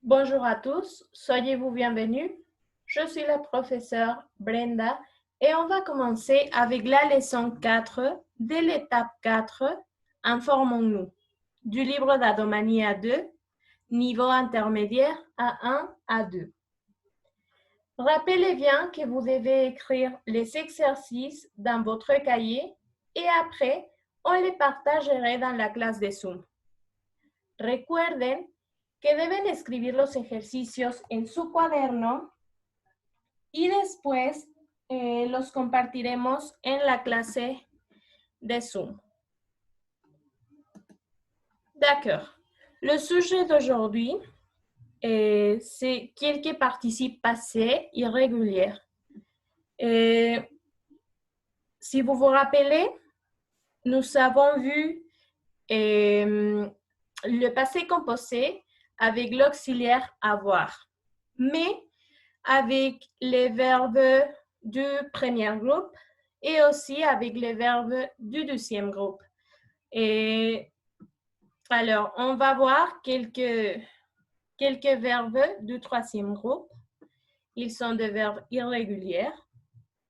Bonjour à tous, soyez-vous bienvenus. Je suis la professeure Brenda et on va commencer avec la leçon 4 de l'étape 4, Informons-nous, du livre d'Adomani A2, niveau intermédiaire A1 à 2. Rappelez bien que vous devez écrire les exercices dans votre cahier et après, on les partagerait dans la clase de Zoom. Recuerden que deben escribir los ejercicios en su cuaderno y después los compartiremos en la clase de Zoom. D'accord. Le sujet d'aujourd'hui, c'est quelques participes passés irréguliers. Si vous vous rappelez, nous avons vu le passé composé avec l'auxiliaire avoir, mais avec les verbes du premier groupe et aussi avec les verbes du deuxième groupe. Et alors, on va voir quelques verbes du troisième groupe. Ils sont des verbes irréguliers.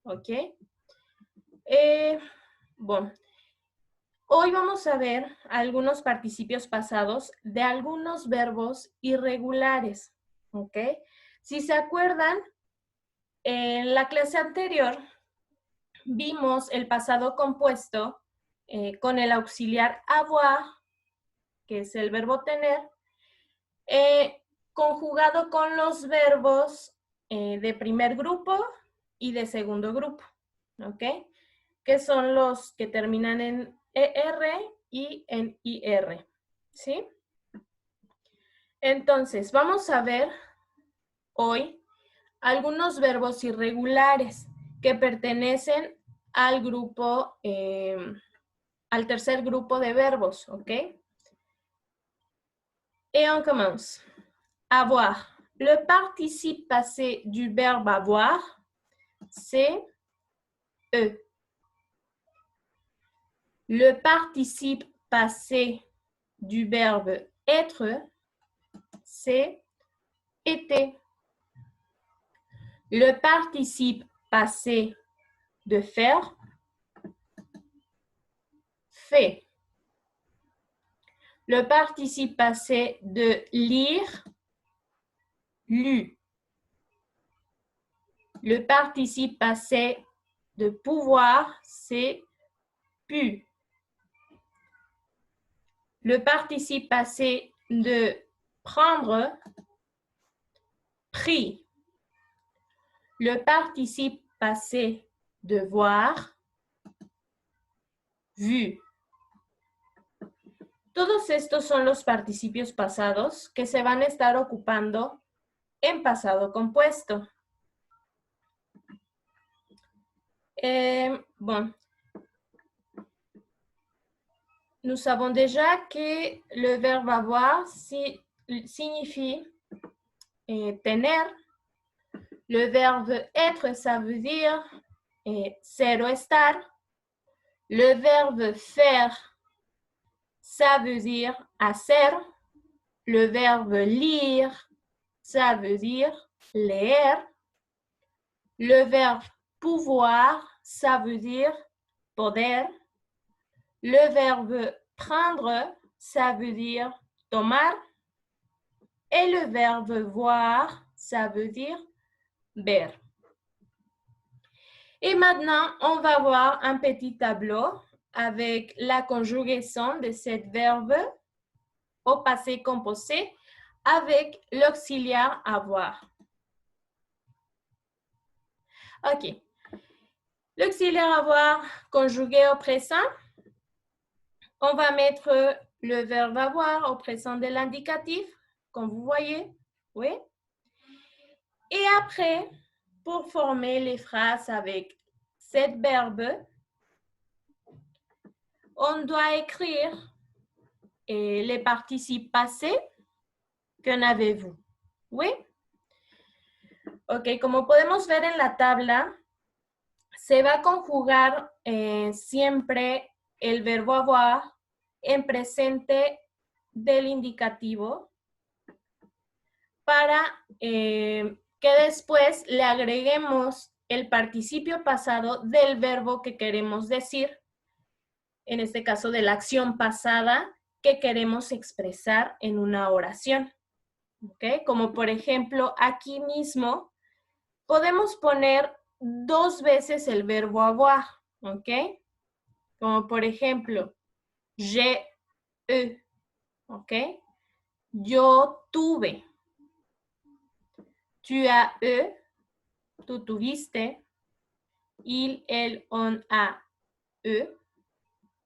OK? Et bon, hoy vamos a ver algunos participios pasados de algunos verbos irregulares. ¿Ok? Si se acuerdan, en la clase anterior vimos el pasado compuesto con el auxiliar avoir, que es el verbo tener, conjugado con los verbos de primer grupo y de segundo grupo, ¿ok? Que son los que terminan en ER y en IR, ¿sí? Entonces, vamos a ver hoy algunos verbos irregulares que pertenecen al grupo, al tercer grupo de verbos, ¿ok? Et on commence. Avoir. Le participe passé du verbe avoir, c'est E. Le participe passé du verbe être, c'est était. Le participe passé de faire, fait. Le participe passé de lire, lu. Le participe passé de pouvoir, c'est pu. Le participe passé de prendre, pris. Le participe passé de voir, vu. Todos estos son los participios pasados que se van a estar ocupando en pasado compuesto. Bon, nous savons déjà que le verbe avoir signifie tener. Le verbe être, ça veut dire ser o estar. Le verbe faire, ça veut dire hacer. Le verbe lire, ça veut dire leer. Le verbe pouvoir, ça veut dire poder. Le verbe prendre, ça veut dire tomar. Et le verbe voir, ça veut dire ver. Et maintenant, on va voir un petit tableau avec la conjugaison de ce verbe au passé composé avec l'auxiliaire avoir. OK. L'auxiliaire avoir conjugué au présent, on va mettre le verbe avoir au présent de l'indicatif, comme vous voyez. Oui. Et après, pour former les phrases avec ce verbe, on doit écrire les participes passés. ¿Qué avez-vous? Oui. Ok, como podemos ver en la tabla, se va a conjugar siempre el verbo avoir en presente del indicativo para que después le agreguemos el participio pasado del verbo que queremos decir, en este caso de la acción pasada que queremos expresar en una oración. ¿Ok? Como por ejemplo, aquí mismo podemos poner 2 veces el verbo avoir. ¿Ok? Como por ejemplo, j'ai eu. ¿Ok? Yo tuve. Tu as eu. Tú tuviste. Il, elle, on a eu.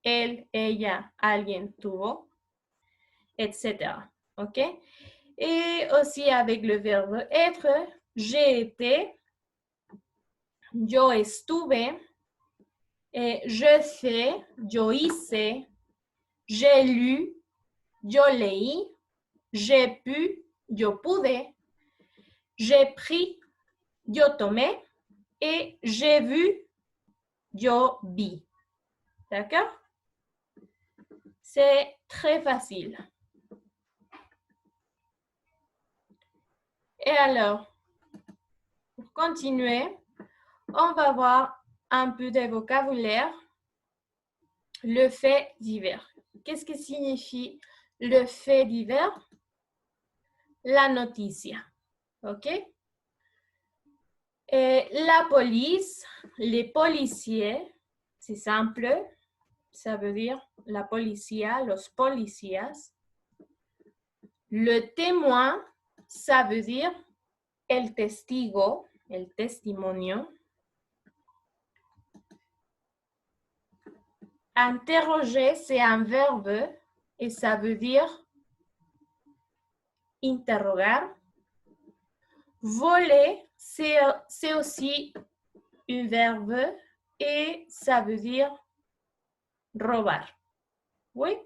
Él, ella, alguien tuvo, etc. OK? Et aussi avec le verbe être, j'ai été, yo estuve, je fais, yo hice, j'ai lu, yo leí, j'ai pu, yo pude, j'ai pris, yo tomé, et j'ai vu, yo vi. D'accord? C'est très facile. Et alors, pour continuer, on va voir un peu de vocabulaire. Le fait divers. Qu'est-ce que signifie le fait divers? La noticia. OK? Et la police, les policiers, c'est simple. Ça veut dire la policía, los policías. Le témoin, ça veut dire el testigo, el testimonio. Interroger, c'est un verbe et ça veut dire interrogar. Voler, c'est aussi un verbe et ça veut dire robar. Oui?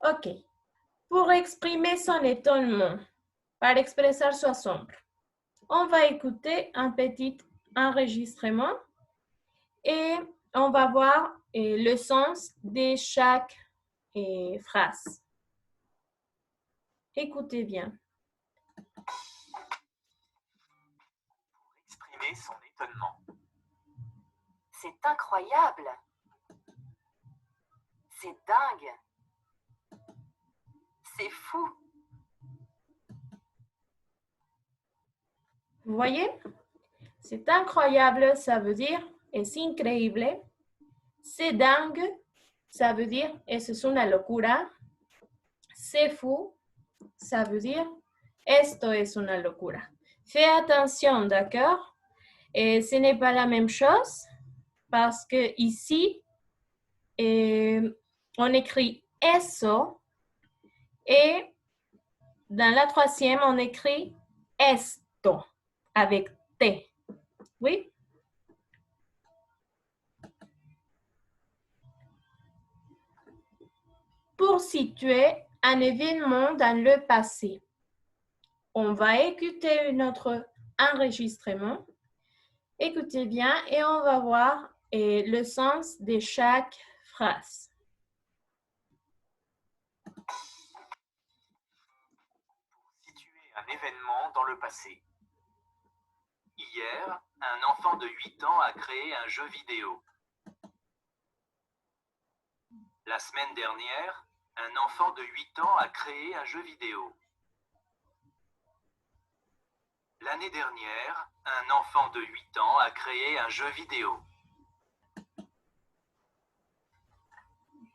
OK. Pour exprimer son étonnement, para expresar su asombro, on va écouter un petit enregistrement et on va voir le sens de chaque phrase. Écoutez bien. Pour exprimer son étonnement. C'est incroyable. C'est dingue. C'est fou. Vous voyez? C'est incroyable, ça veut dire es increíble. C'est dingue, ça veut dire eso es una locura. C'est fou, ça veut dire esto es una locura. Fais attention, d'accord? Et ce n'est pas la même chose parce que ici, on écrit eso et dans la troisième, on écrit esto avec T. Oui? Pour situer un événement dans le passé, on va écouter notre enregistrement. Écoutez bien et on va voir le sens de chaque phrase. Pour situer un événement dans le passé. Hier, un enfant de 8 ans a créé un jeu vidéo. La semaine dernière, un enfant de 8 ans a créé un jeu vidéo. L'année dernière, un enfant de 8 ans a créé un jeu vidéo.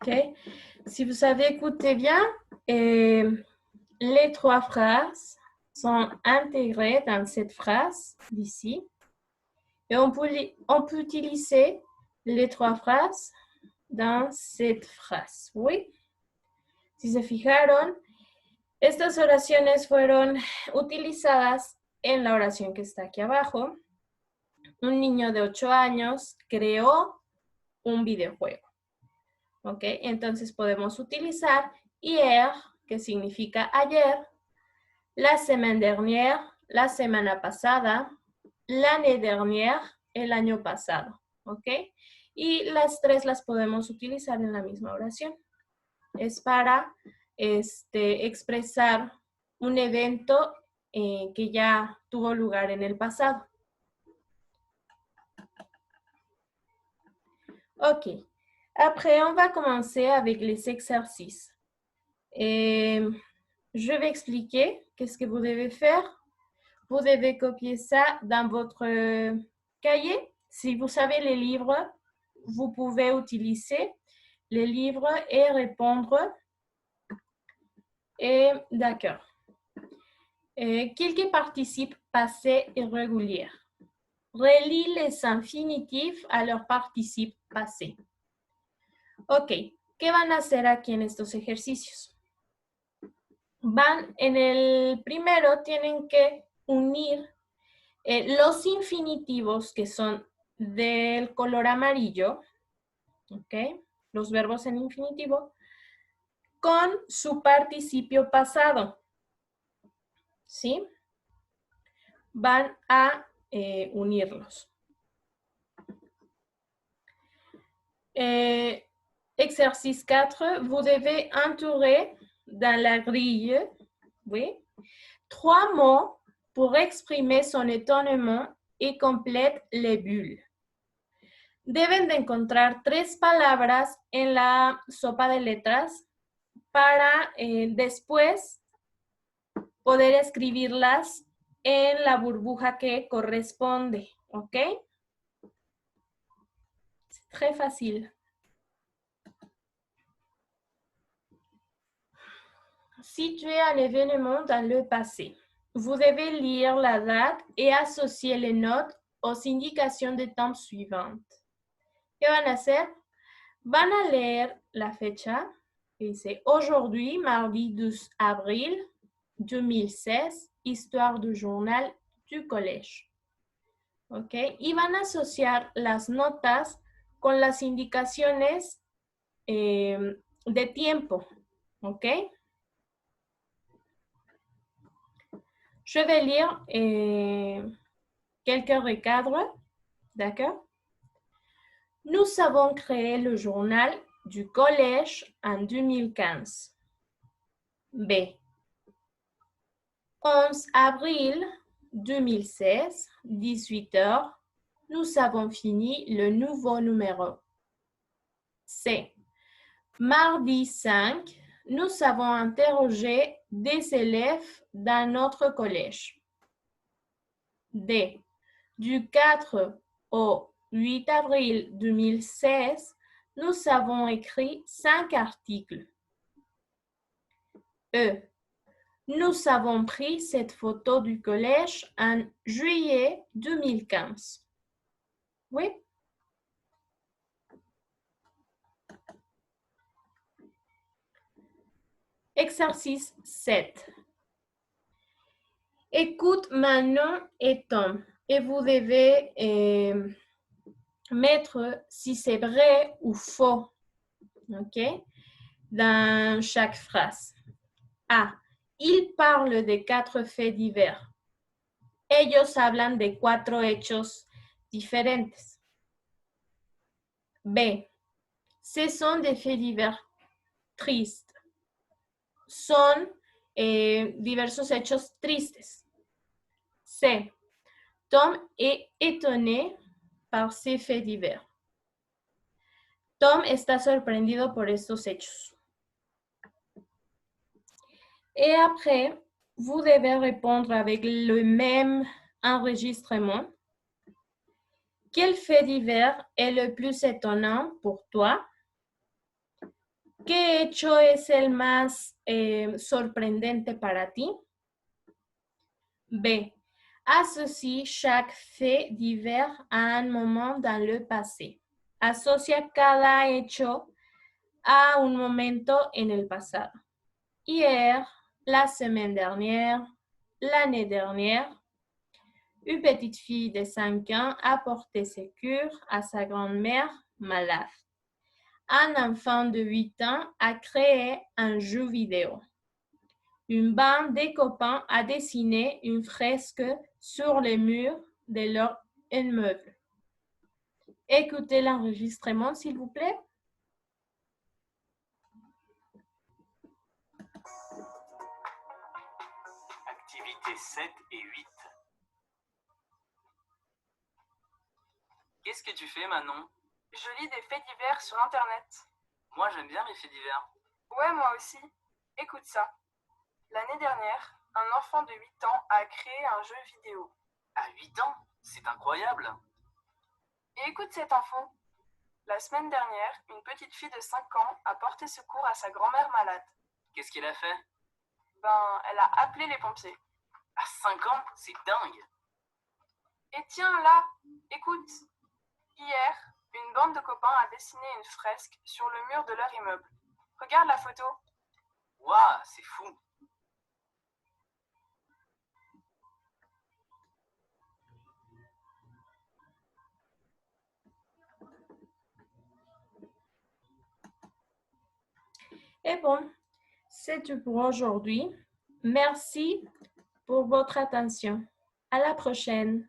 OK. Si vous avez écouté bien, les 3 phrases sont intégrées dans cette phrase d'ici. Et on peut utiliser les 3 phrases dans cette phrase. ¿Oui? Si se fijaron, estas oraciones fueron utilizadas en la oración que está aquí abajo. Un niño de 8 años creó un videojuego. ¿Ok? Entonces podemos utilizar hier, que significa ayer, la semaine dernière, la semana pasada, l'année dernière, el año pasado. ¿Ok? Y las 3 las podemos utilizar en la misma oración. es para expresar un evento que ya tuvo lugar en el pasado. Ok. Après, on va commencer avec les exercices. Je vais expliquer qu'est-ce que vous devez faire. Vous devez copier ça dans votre cahier. Si vous savez les livres, vous pouvez utiliser les livres et répondre. Et d'accord. Quelques participes passés irréguliers. Relie les infinitifs a los participes passés. Ok, ¿qué van a hacer aquí en estos ejercicios? En el primero tienen que unir los infinitivos que son del color amarillo, ok, los verbos en infinitivo, con su participio pasado, ¿sí? Van a unirlos. Exercice 4, vous devez entourer dans la grille, oui, 3 mots pour exprimer son étonnement y complète les bulles. Deben de encontrar 3 palabras en la sopa de letras para después poder escribirlas en la burbuja que corresponde, ¿ok? C'est très facile. Situez un événement dans le passé. Vous devez lire la date et associer les notes aux indications de temps suivantes. ¿Qué van a hacer? Van a leer la fecha, que dice aujourd'hui, mardi 12 avril 2016, histoire du journal du collège. ¿Ok? Y van a asociar las notas con las indicaciones de tiempo. ¿Ok? Je vais lire quelques recadres. D'accord? Nous avons créé le journal du collège en 2015. B. 11 avril 2016, 18 h, nous avons fini le nouveau numéro. C. Mardi 5, nous avons interrogé des élèves dans notre collège. D. Du 4 au 8 avril 2016, nous avons écrit 5 articles. E. Nous avons pris cette photo du collège en juillet 2015. Oui? Exercice 7. Écoute Manon et Tom et vous devez mettre si c'est vrai ou faux, ok, dans chaque phrase. A. Ils parlent de 4 faits divers. Ellos hablan de 4 hechos diferentes. B. Ce sont des faits divers tristes. Son diversos hechos tristes. C. Tom est étonné par ces faits divers. Tom está sorprendido por estos hechos. Et après, vous devez répondre avec le même enregistrement. Quel fait divers est le plus étonnant pour toi? ¿Qué hecho es el más sorprendente para ti? B. Associe chaque fait divers à un moment dans le passé. Asocia cada hecho a un momento en el pasado. Hier, la semaine dernière, l'année dernière, une petite fille de 5 ans a porté sécure à sa grand-mère malade. Un enfant de 8 ans a créé un jeu vidéo. Une bande de copains a dessiné une fresque sur les murs de leur immeuble. Écoutez l'enregistrement, s'il vous plaît. étaient 7 et 8. Qu'est-ce que tu fais, Manon? Je lis des faits divers sur Internet. Moi, j'aime bien les faits divers. Ouais, moi aussi. Écoute ça. L'année dernière, un enfant de 8 ans a créé un jeu vidéo. À 8 ans? C'est incroyable. Et écoute cette info. La semaine dernière, une petite fille de 5 ans a porté secours à sa grand-mère malade. Qu'est-ce qu'elle a fait? Elle a appelé les pompiers. À 5 ans? C'est dingue. Et tiens, là, écoute. Hier, une bande de copains a dessiné une fresque sur le mur de leur immeuble. Regarde la photo. Waouh, c'est fou. Et bon, c'est tout pour aujourd'hui. Merci pour votre attention. À la prochaine.